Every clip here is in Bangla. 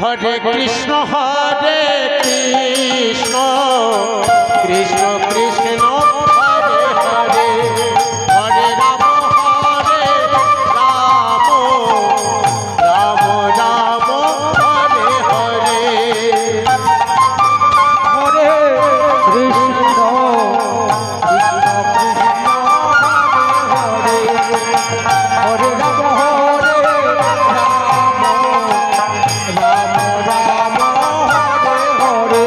হরে কৃষ্ণ কৃষ্ণ কৃষ্ণ হরে হরে হরে রাম রাম রাম হরে হরে হরে কৃষ্ণ কৃষ্ণ কৃষ্ণ হরে হরে রাম রাম রাম হরে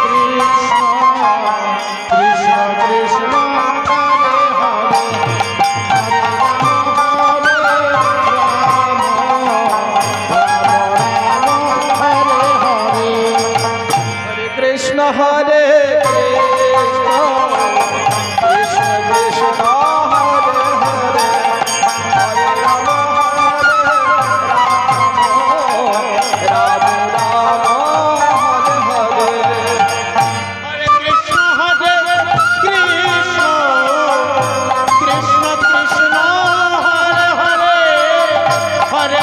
কৃষ্ণ কৃষ্ণ কৃষ্ণ হরে কৃষ্ণ কৃষ্ণ কৃষ্ণ হরে হরে হরে রাম রাম রাম হরে হরে হরে কৃষ্ণ কৃষ্ণ কৃষ্ণ হরে হরে হরে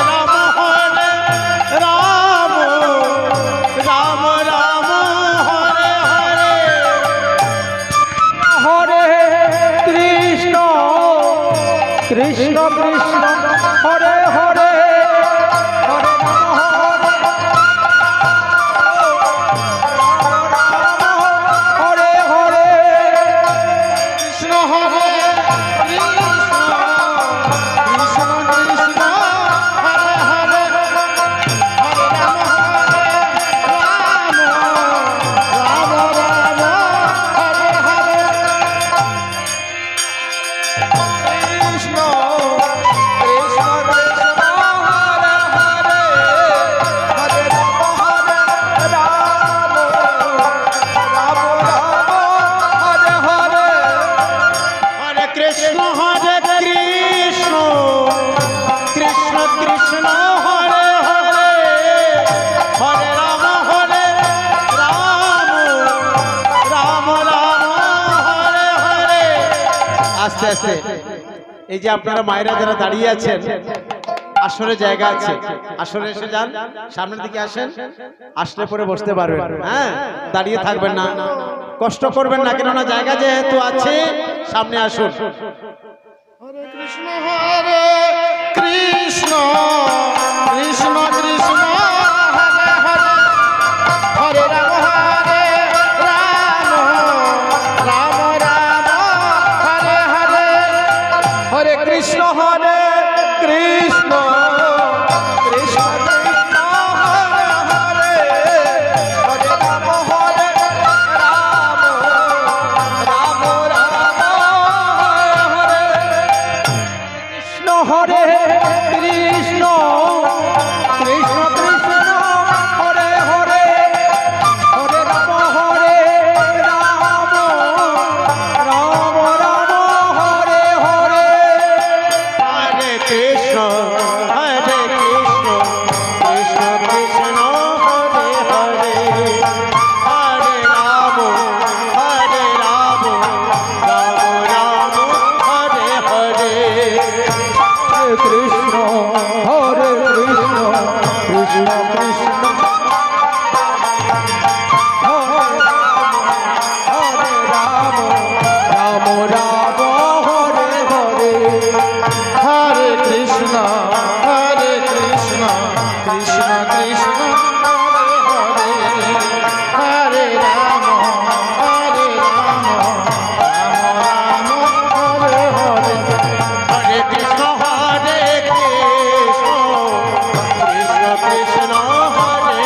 রাম রাম রাম রাম হরে হরে হরে কৃষ্ণ কৃষ্ণ কৃষ্ণ হরে হরে হরে রাম হরে হরে কৃষ্ণ হরে কৃষ্ণ কৃষ্ণ কৃষ্ণ হরে হরে হরে রাম রাম রাম হরে হরে কৃষ্ণ কৃষ্ণ কৃষ্ণ হরে হরে হরে রাম রাম রাম হরে হরে হরে কৃষ্ণ কৃষ্ণ কৃষ্ণ হরে হরে হরে রাম রাম রাম হরে হরে। আস্তে আস্তে এই যে আপনারা মায়েরা যারা দাঁড়িয়ে আছেন, আসরে জায়গা আছে, আসরে এসে যান, সামনের দিকে আসেন, আসলে পরে বসতে পারবেন। হ্যাঁ, দাঁড়িয়ে থাকবেন না, কষ্ট করবেন না, কেননা জায়গা যেহেতু আছে, সামনে আসুন। হরে কৃষ্ণ কৃষ্ণ কৃষ্ণ কৃষ্ণ হরে হরে হরে রাম রাম রাম হরে হরে হরে কৃষ্ণ হরে কৃষ্ণ কৃষ্ণ কৃষ্ণ হরে হরে হরে রাম রাম রাম রাম হরে হরে কৃষ্ণ হরে কৃষ্ণ কৃষ্ণ কৃষ্ণ হরে হরে হরে রাম রাম রাম রাম হরে হরে হরে কৃষ্ণ কৃষ্ণ কৃষ্ণ হরে হরে হরে রাম রাম রাম হরে হরে কৃষ্ণ হরে কৃষ্ণ কৃষ্ণ কৃষ্ণ হরে রাম রাম রাম হরে হরে হরে কৃষ্ণ কৃষ্ণ কৃষ্ণ হরে হরে হরে রাম রাম রাম হরে হরে হরে কৃষ্ণ কৃষ্ণ কৃষ্ণ হরে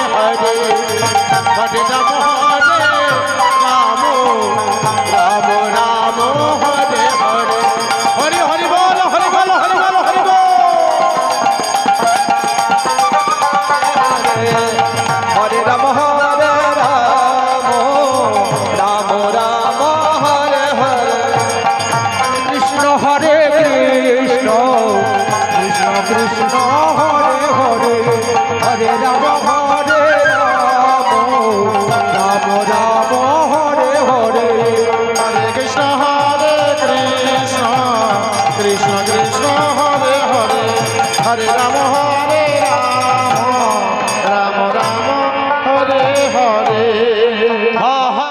হরে রাম রাম রাম হরে হরে